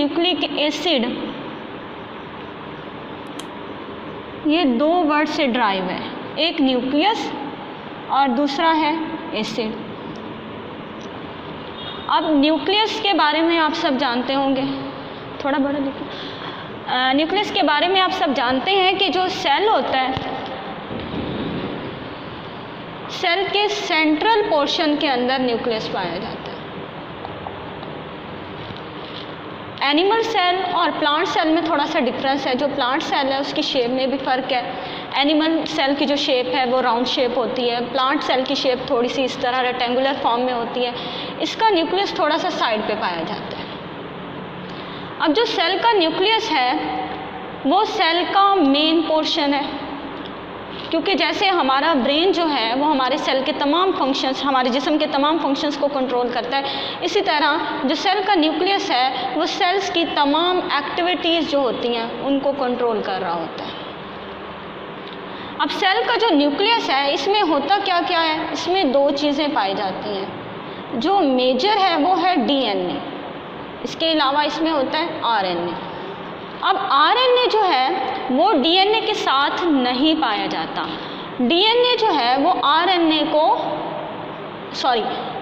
Nucleic acid ये दो word से ड्राइव है, एक न्यूक्लियस और दूसरा है एसिड। अब न्यूक्लियस के बारे में आप सब जानते होंगे, थोड़ा बड़ा देखो। न्यूक्लियस के बारे में आप सब जानते हैं कि जो सेल होता है, सेल के सेंट्रल पोर्शन के अंदर न्यूक्लियस पाया जाता है। एनिमल सेल और प्लांट सेल में थोड़ा सा डिफरेंस है। जो प्लांट सेल है उसकी शेप में भी फ़र्क है। एनिमल सेल की जो शेप है वो राउंड शेप होती है, प्लांट सेल की शेप थोड़ी सी इस तरह रेक्टेंगुलर फॉर्म में होती है। इसका न्यूक्लियस थोड़ा सा साइड पे पाया जाता है। अब जो सेल का न्यूक्लियस है वो सेल का मेन पोर्शन है, क्योंकि जैसे हमारा ब्रेन जो है वो हमारे सेल के तमाम फंक्शंस, हमारे जिस्म के तमाम फंक्शंस को कंट्रोल करता है, इसी तरह जो सेल का न्यूक्लियस है वो सेल्स की तमाम एक्टिविटीज़ जो होती हैं उनको कंट्रोल कर रहा होता है। अब सेल का जो न्यूक्लियस है इसमें होता क्या क्या है, इसमें दो चीज़ें पाई जाती हैं। जो मेजर है वो है डीएनए, इसके अलावा इसमें होता है आरएनए। अब आरएनए जो है वो डीएनए के साथ नहीं पाया जाता। डीएनए जो है वो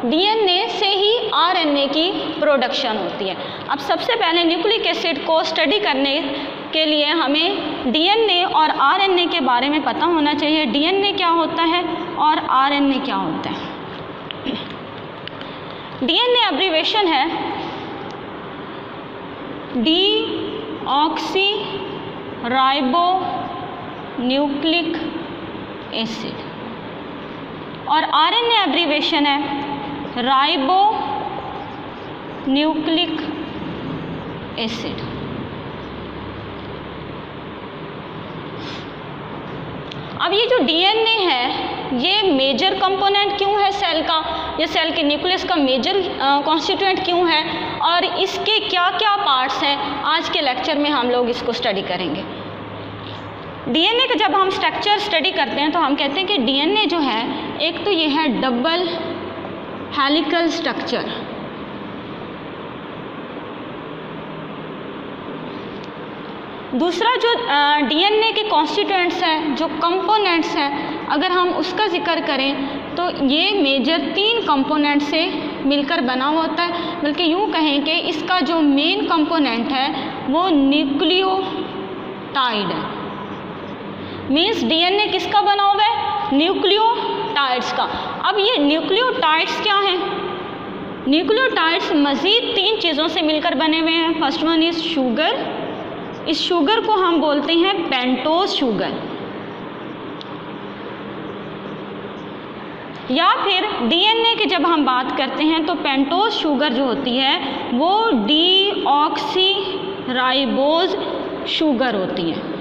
डीएनए से ही आरएनए की प्रोडक्शन होती है। अब सबसे पहले न्यूक्लिक एसिड को स्टडी करने के लिए हमें डीएनए और आरएनए के बारे में पता होना चाहिए। डीएनए क्या होता है और आरएनए क्या होता है। डीएनए अब्रीविएशन है डीऑक्सी राइबो न्यूक्लिक एसिड, और आरएनए अब्रीविएशन है राइबो न्यूक्लिक एसिड। अब ये जो डीएनए है ये मेजर कंपोनेंट क्यों है सेल का, ये सेल के न्यूक्लियस का मेजर कॉन्स्टिट्यूएंट क्यों है और इसके क्या क्या पार्ट्स हैं, आज के लेक्चर में हम लोग इसको स्टडी करेंगे। डीएनए का जब हम स्ट्रक्चर स्टडी करते हैं तो हम कहते हैं कि डीएनए जो है एक तो ये है डबल हेलिकल स्ट्रक्चर, दूसरा जो डीएनए के कॉन्स्टिट्यूएंट्स हैं, जो कंपोनेंट्स हैं, अगर हम उसका जिक्र करें तो ये मेजर 3 कंपोनेंट से मिलकर बना होता है। बल्कि यूँ कहें कि इसका जो मेन कंपोनेंट है वो न्यूक्लियोटाइड है। मीन्स डीएनए किसका बना हुआ है, न्यूक्लियोटाइड्स का। अब ये न्यूक्लियोटाइड्स क्या हैं, न्यूक्लियोटाइड्स मज़ीद 3 चीज़ों से मिलकर बने हुए हैं। फर्स्ट वन इज़ शुगर, इस शुगर को हम बोलते हैं पेंटोज शुगर, या फिर डीएनए की जब हम बात करते हैं तो पेंटोज शुगर जो होती है वो डीऑक्सी राइबोज शुगर होती है।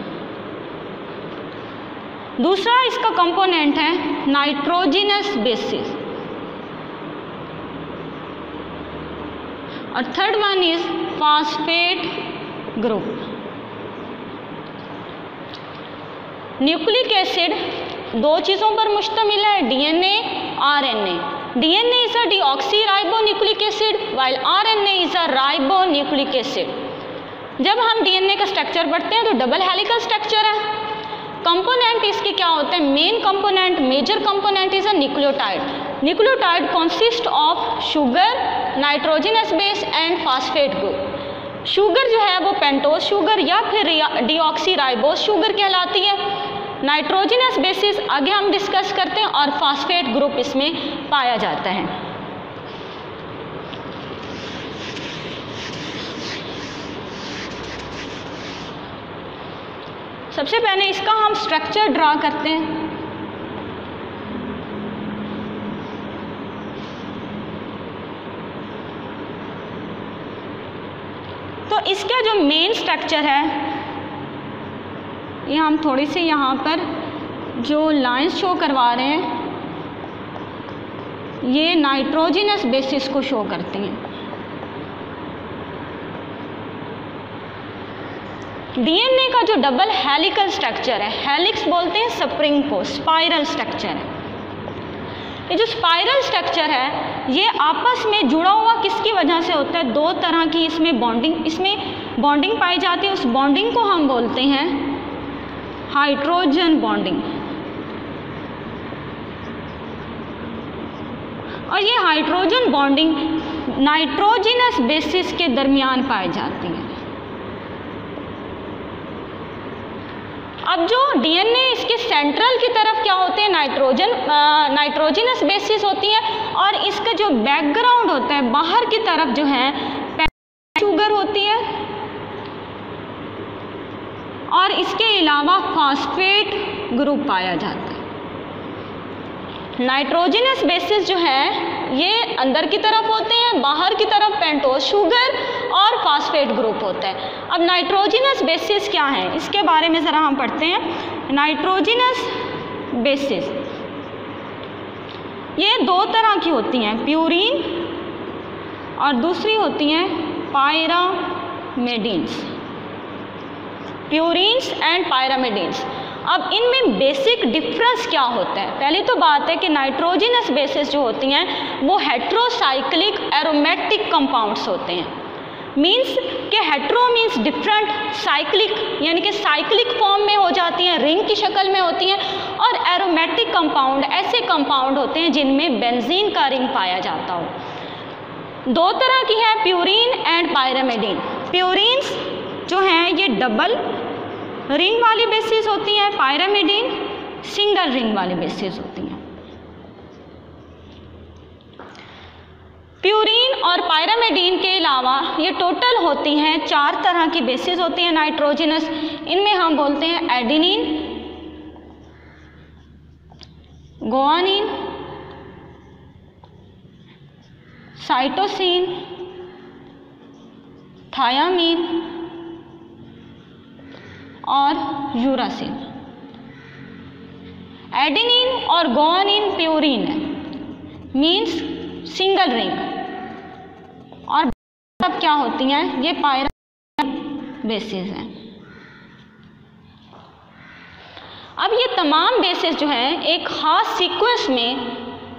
दूसरा इसका कंपोनेंट है नाइट्रोजिनस बेसिस, और third one is phosphate group. Nucleic acid 2 चीज़ों पर मुश्तमिल है, DNA RNA. DNA is a deoxyribonucleic acid while RNA is a ribonucleic acid. जब हम डीएनए का स्ट्रक्चर पढ़ते हैं तो डबल हेलिकल स्ट्रक्चर है। कंपोनेंट इसके क्या होते हैं, main component, major component is a nucleotide. Nucleotide consist of sugar, nitrogenous base and phosphate group. Sugar जो है वो पेंटोज शुगर या फिर डीऑक्सीराइबोज शुगर कहलाती है। नाइट्रोजिनस बेसिस आगे हम डिस्कस करते हैं, और फॉस्फेट ग्रुप इसमें पाया जाता है। सबसे पहले इसका हम स्ट्रक्चर ड्रा करते हैं। तो इसका जो मेन स्ट्रक्चर है ये हम थोड़ी सी यहाँ पर जो लाइंस शो करवा रहे हैं ये नाइट्रोजिनस बेसिस को शो करते हैं। डीएनए का जो डबल हेलिकल स्ट्रक्चर है, हेलिक्स बोलते हैं स्प्रिंग को, स्पाइरल स्ट्रक्चर है। ये जो स्पाइरल स्ट्रक्चर है ये आपस में जुड़ा हुआ किसकी वजह से होता है? दो तरह की इसमें बॉन्डिंग पाई जाती है। उस बॉन्डिंग को हम बोलते हैं हाइड्रोजन बॉन्डिंग। और ये हाइड्रोजन बॉन्डिंग नाइट्रोजिनस बेसिस के दरमियान पाई जाती है। अब जो डीएनए इसके सेंट्रल की तरफ क्या होते हैं? नाइट्रोजिनस बेसिस होती है, और इसका जो बैकग्राउंड होता है बाहर की तरफ जो है शुगर होती है, और इसके अलावा फॉस्फेट ग्रुप पाया जाता है। नाइट्रोजिनस बेसिस जो है ये अंदर की तरफ होते हैं, बाहर की तरफ पेंटोज शुगर और फॉस्फेट ग्रुप होता है। अब नाइट्रोजिनस बेसिस क्या है, इसके बारे में ज़रा हम पढ़ते हैं। नाइट्रोजिनस बेसिस ये दो तरह की होती हैं, प्यूरीन और दूसरी होती हैं पायरामिडीन्स, प्यूरीन्स एंड पायरामिडीन्स। अब इनमें बेसिक डिफरेंस क्या होता है? पहली तो बात है कि नाइट्रोजिनस बेसिस जो होती हैं वो हेट्रोसाइक्लिक एरोमेटिक कंपाउंड्स होते हैं। मीन्स कि हेट्रो मीन्स डिफरेंट, साइक्लिक यानी कि साइक्लिक फॉर्म में हो जाती हैं, रिंग की शक्ल में होती हैं, और एरोमेटिक कंपाउंड ऐसे कंपाउंड होते हैं जिनमें बेंजीन का रिंग पाया जाता हो। दो तरह की है, प्यूरीन एंड पायरामिडीन। प्यूरीन्स जो हैं ये डबल रिंग वाली बेसिस होती हैं, पायरामिडीन सिंगल रिंग वाली बेसिस होती हैं। प्यूरीन और पायरामिडीन के अलावा ये टोटल होती हैं 4 तरह की बेसिस होती हैं नाइट्रोजिनस। इनमें हम बोलते हैं एडेनिन, गुआनिन, साइटोसिन, थायामीन और यूरासिल। एडेनिन और गुआनिन प्यूरीन है, मीन्स सिंगल रिंग, और सब क्या होती हैं? ये पायरामिड बेसिस हैं। अब ये तमाम बेसिस जो हैं एक खास सीक्वेंस में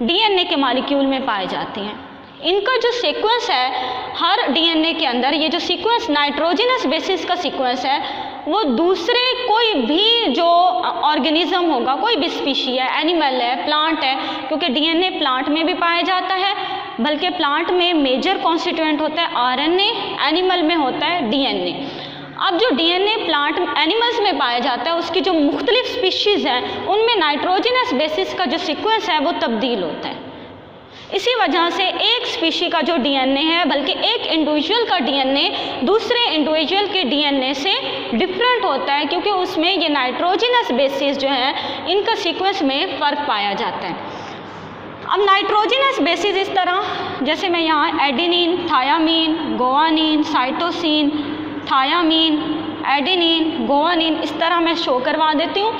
डीएनए के मॉलिक्यूल में पाए जाती हैं। इनका जो सीक्वेंस है हर डीएनए के अंदर, ये जो सीक्वेंस नाइट्रोजिनस बेसिस का सीक्वेंस है वो दूसरे कोई भी जो ऑर्गेनिज्म होगा, कोई भी स्पीशी है, एनिमल है, प्लांट है, क्योंकि डीएनए प्लांट में भी पाया जाता है, बल्कि प्लांट में मेजर कॉन्स्टिट्यूएंट होता है आरएनए, एनिमल में होता है डीएनए। अब जो डीएनए प्लांट एनिमल्स में पाया जाता है उसकी जो मुख्तलिफ स्पीशीज़ हैं उनमें नाइट्रोजिनस बेसिस का जो सीक्वेंस है वो तब्दील होता है। इसी वजह से एक स्पीशी का जो डीएनए है, बल्कि एक इंडिविजुअल का डीएनए दूसरे इंडिविजुअल के डीएनए से डिफरेंट होता है, क्योंकि उसमें ये नाइट्रोजिनस बेसिस जो है इनका सीक्वेंस में फ़र्क पाया जाता है। अब नाइट्रोजिनस बेसिस इस तरह, जैसे मैं यहाँ adenine, thiamine, guanine, cytosine, thiamine, adenine, guanine इस तरह मैं शो करवा देती हूँ।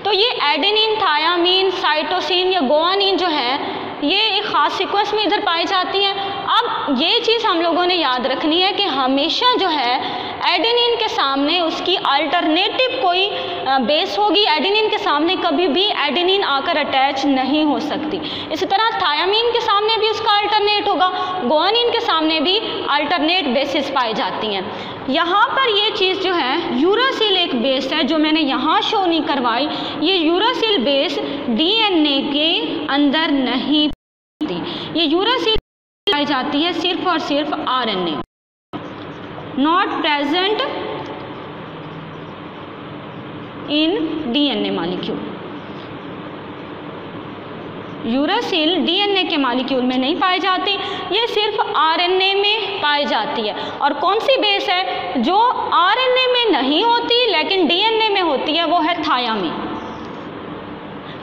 तो ये एडेनिन, थायामीन, साइटोसिन या गुआनिन जो है ये एक ख़ास सीक्वेंस में इधर पाई जाती हैं। अब ये चीज़ हम लोगों ने याद रखनी है कि हमेशा जो है एडेनिन के सामने उसकी अल्टरनेटिव कोई बेस होगी। एडेनिन के सामने कभी भी एडेनिन आकर अटैच नहीं हो सकती। इसी तरह थायामीन के सामने भी उसका अल्टरनेट होगा, गुआनिन के सामने भी अल्टरनेट बेसिस पाई जाती हैं। यहाँ पर ये चीज़ जो है यूरासिल एक बेस है जो मैंने यहाँ शो नहीं करवाई। ये यूरासिल बेस डीएनए के अंदर नहीं होती, ये यूरासिल पाई जाती है सिर्फ और सिर्फ RNA, not present in DNA molecule. Uracil DNA के मॉलिक्यूल में नहीं पाई जाती, ये सिर्फ आरएनए में पाई जाती है। और कौन सी बेस है जो आरएनए में नहीं होती लेकिन डीएनए में होती है? वो है थायामीन।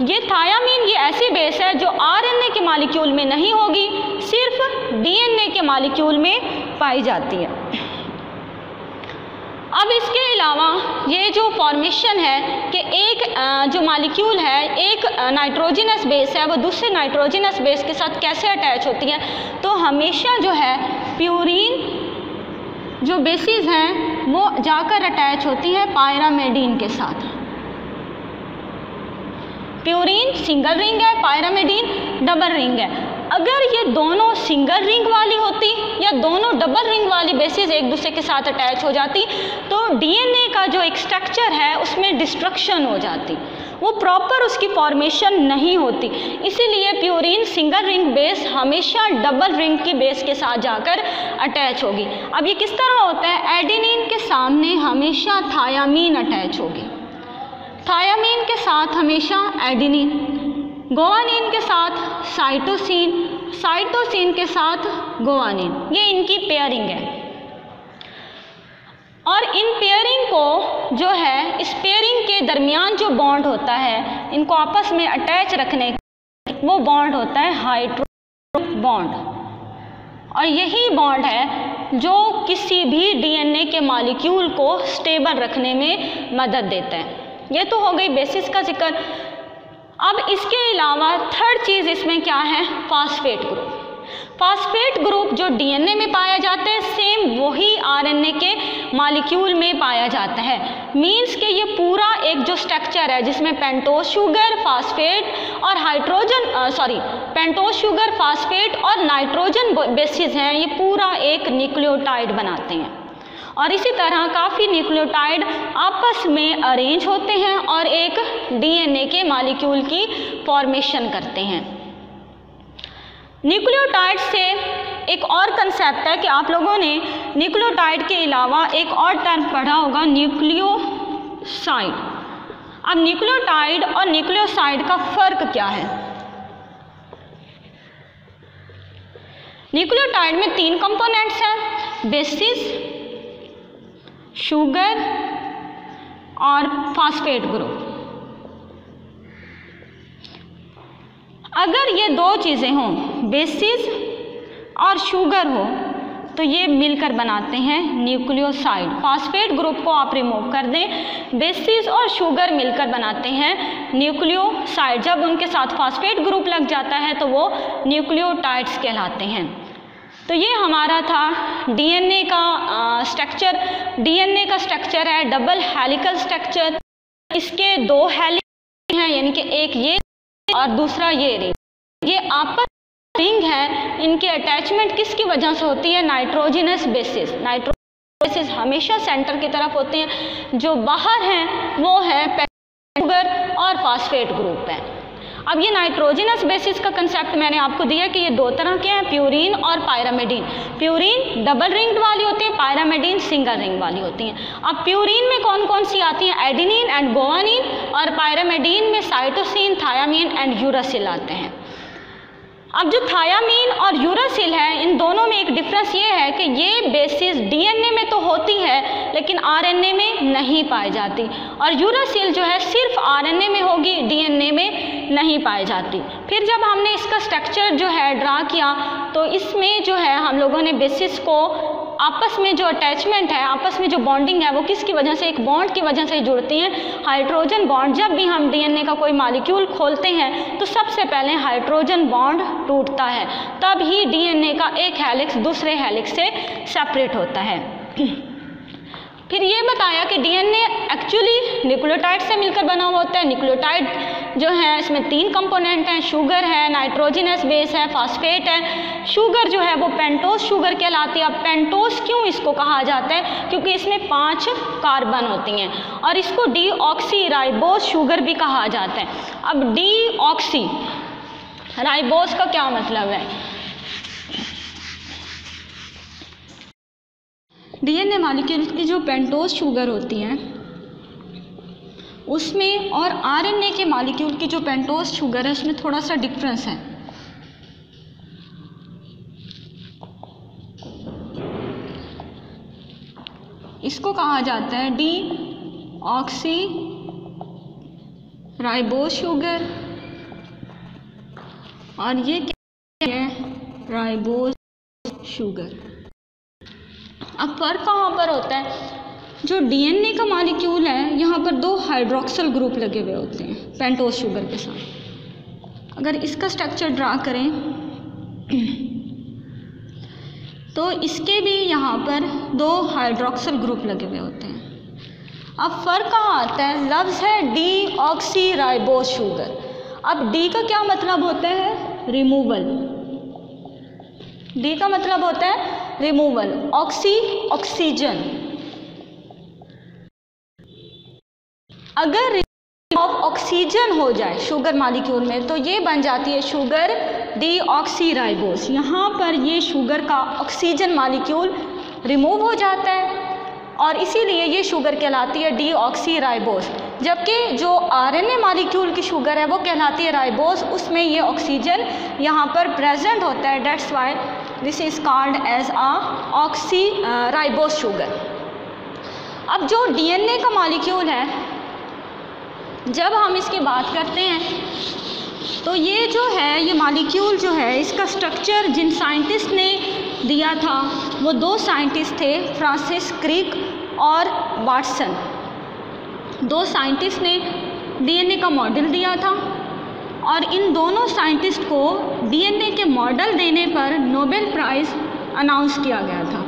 ये थायामीन ये ऐसी बेस है जो आरएनए के मॉलिक्यूल में नहीं होगी, सिर्फ डीएनए के मॉलिक्यूल में पाई जाती है। अब इसके अलावा ये जो फॉर्मेशन है कि एक जो मॉलिक्यूल है, एक नाइट्रोजिनस बेस है, वो दूसरे नाइट्रोजिनस बेस के साथ कैसे अटैच होती है? तो हमेशा जो है प्यूरीन जो बेसिस हैं वो जाकर अटैच होती है पायरामिडीन के साथ। प्यूरीन सिंगल रिंग है, पायरामिडीन डबल रिंग है। अगर ये दोनों सिंगल रिंग वाली होती या दोनों डबल रिंग वाली बेसिस एक दूसरे के साथ अटैच हो जाती तो डीएनए का जो एक स्ट्रक्चर है उसमें डिस्ट्रक्शन हो जाती, वो प्रॉपर उसकी फॉर्मेशन नहीं होती। इसीलिए प्यूरिन सिंगल रिंग बेस हमेशा डबल रिंग की बेस के साथ जाकर अटैच होगी। अब ये किस तरह होता है, एडेनिन के सामने हमेशा थायामीन अटैच होगी, थायामीन के साथ हमेशा एडेनिन, गुआनिन के साथ साइटोसिन, साइटोसिन के साथ गुआनिन, ये इनकी पेयरिंग है। और इन पेयरिंग को जो है, इस पेयरिंग के दरमियान जो बॉन्ड होता है इनको आपस में अटैच रखने का, वो बॉन्ड होता है हाइड्रो बॉन्ड। और यही बॉन्ड है जो किसी भी डीएनए के मॉलिक्यूल को स्टेबल रखने में मदद देता है। ये तो हो गई बेसिस का जिक्र। अब इसके अलावा थर्ड चीज़ इसमें क्या है, फास्फेट ग्रुप। फास्फेट ग्रुप जो डीएनए में पाया जाता है सेम वही आरएनए के मॉलिक्यूल में पाया जाता है। मीन्स कि ये पूरा एक जो स्ट्रक्चर है जिसमें पेंटोज शुगर, फास्फेट और पेंटोज शुगर, फास्फेट और नाइट्रोजन बेसिस हैं, ये पूरा एक न्यूक्लियोटाइड बनाते हैं। और इसी तरह काफ़ी न्यूक्लियोटाइड आपस में अरेंज होते हैं और एक डीएनए के मॉलिक्यूल की फॉर्मेशन करते हैं। न्यूक्लियोटाइड से एक और कंसेप्ट है कि आप लोगों ने न्यूक्लियोटाइड के अलावा एक और टर्म पढ़ा होगा, न्यूक्लियोसाइड। अब न्यूक्लियोटाइड और न्यूक्लियोसाइड का फ़र्क क्या है? न्यूक्लियोटाइड में 3 कंपोनेंट्स हैं, बेसिस, शुगर और फास्फेट ग्रुप। अगर ये 2 चीज़ें हों, बेसिस और शुगर हो, तो ये मिलकर बनाते हैं न्यूक्लियोसाइड। फास्फेट ग्रुप को आप रिमूव कर दें, बेसिस और शुगर मिलकर बनाते हैं न्यूक्लियोसाइड। जब उनके साथ फास्फेट ग्रुप लग जाता है तो वो न्यूक्लियोटाइड्स कहलाते हैं। तो ये हमारा था डीएनए का स्ट्रक्चर। डीएनए का स्ट्रक्चर है डबल हेलिकल स्ट्रक्चर। इसके 2 हेलिक्स हैं, यानी कि एक ये और दूसरा ये रिंग। ये आपस रिंग है, इनके अटैचमेंट किसकी वजह से होती है, नाइट्रोजनस बेसिस। नाइट्रोजनस बेसिस हमेशा सेंटर की तरफ होते हैं, जो बाहर हैं वो है शुगर और फास्फेट ग्रुप है। अब ये नाइट्रोजनस बेसिस का कंसेप्ट मैंने आपको दिया कि ये 2 तरह के हैं, प्यूरिन और पायरामिडीन। प्यूरिन डबल रिंग वाली होती है, पायरामिडीन सिंगल रिंग वाली होती हैं। अब प्यूरिन में कौन कौन सी आती हैं, एडेनिन एंड गुआनिन, और पायरामिडीन में साइटोसिन, थायामीन एंड यूरासिल आते हैं। अब जो थायामीन और यूरासिल है, इन दोनों में एक डिफरेंस ये है कि ये बेसिस डीएनए में तो होती है लेकिन आरएनए में नहीं पाई जाती, और यूरासिल जो है सिर्फ आरएनए में होगी, डीएनए में नहीं पाई जाती। फिर जब हमने इसका स्ट्रक्चर जो है ड्रा किया तो इसमें जो है हम लोगों ने बेसिस को आपस में जो अटैचमेंट है, आपस में जो बॉन्डिंग है, वो किसकी वजह से, एक बॉन्ड की वजह से जुड़ती हैं, हाइड्रोजन बॉन्ड। जब भी हम डीएनए का कोई मॉलिक्यूल खोलते हैं तो सबसे पहले हाइड्रोजन बॉन्ड टूटता है, तब ही डीएनए का एक हेलिक्स दूसरे हेलिक्स से सेपरेट होता है। फिर ये बताया कि डीएनए एक्चुअली न्यूक्लियोटाइड से मिलकर बना हुआ होता है। न्यूक्लियोटाइड जो है इसमें 3 कंपोनेंट हैं, शुगर है, नाइट्रोजनस बेस है, फास्फेट है। शुगर जो है वो पेंटोज शुगर कहलाती है। अब पेंटोज क्यों इसको कहा जाता है, क्योंकि इसमें 5 कार्बन होती हैं, और इसको डीऑक्सी राइबोज शुगर भी कहा जाता है। अब डीऑक्सी राइबोज का क्या मतलब है? डीएनए मॉलिक्यूल की जो पेंटोज शुगर होती हैं उसमें और आरएनए के मॉलिक्यूल की जो पेंटोज शुगर है उसमें थोड़ा सा डिफरेंस है। इसको कहा जाता है डीऑक्सी राइबोज शुगर, और ये क्या है, राइबोज शुगर। अब फर्क कहाँ पर होता है, जो डीएनए का मॉलिक्यूल है यहाँ पर 2 हाइड्रोक्सिल ग्रुप लगे हुए होते हैं पेंटोज शुगर के साथ। अगर इसका स्ट्रक्चर ड्रा करें तो इसके भी यहाँ पर 2 हाइड्रोक्सिल ग्रुप लगे हुए होते हैं। अब फर्क कहाँ आता है, लफ्ज़ है डीऑक्सी राइबोज शुगर। अब डी का क्या मतलब होता है, रिमूवल। डी का मतलब होता है रिमूवल। ऑक्सीजन, अगर ऑफ ऑक्सीजन हो जाए शुगर मॉलिक्यूल में तो ये बन जाती है शुगर डीऑक्सीराइबोस। यहाँ पर ये शुगर का ऑक्सीजन मॉलिक्यूल रिमूव हो जाता है और इसीलिए ये शुगर कहलाती है डीऑक्सीराइबोस। जबकि जो आरएनए मॉलिक्यूल की शुगर है वो कहलाती है राइबोस, उसमें ये ऑक्सीजन यहाँ पर प्रेजेंट होता है, that's why this is called as a ribose sugar. अब जो डीएनए का मॉलिक्यूल है, जब हम इसकी बात करते हैं तो ये जो है, ये मॉलिक्यूल जो है, इसका स्ट्रक्चर जिन साइंटिस्ट ने दिया था वो दो साइंटिस्ट थे, फ्रांसिस क्रिक और वाटसन। दो साइंटिस्ट ने डीएनए का मॉडल दिया था और इन दोनों साइंटिस्ट को डीएनए के मॉडल देने पर नोबेल प्राइज़ अनाउंस किया गया था।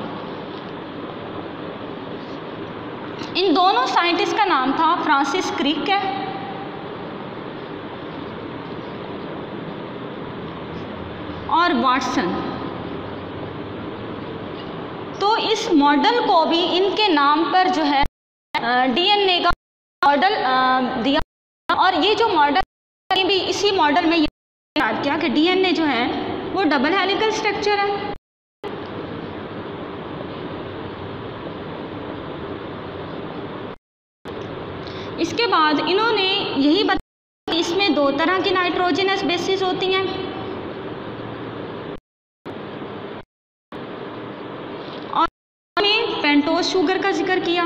इन दोनों साइंटिस्ट का नाम था फ्रांसिस क्रिक है और वाटसन। तो इस मॉडल को भी इनके नाम पर जो है डीएनए का मॉडल दिया और ये जो मॉडल भी इसी मॉडल में याद किया कि डीएनए जो है वो डबल हेलिकल स्ट्रक्चर है। इसके बाद इन्होंने यही बताया कि इसमें दो तरह की नाइट्रोजनस बेसिस होती हैं और हमें पेंटोस शुगर का जिक्र किया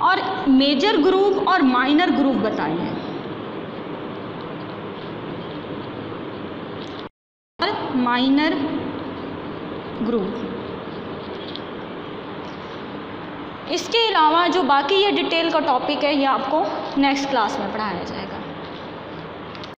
और मेजर ग्रुप और माइनर ग्रुप बताए हैं। और माइनर ग्रुप, इसके अलावा जो बाकी ये डिटेल का टॉपिक है ये आपको नेक्स्ट क्लास में पढ़ाया जाएगा।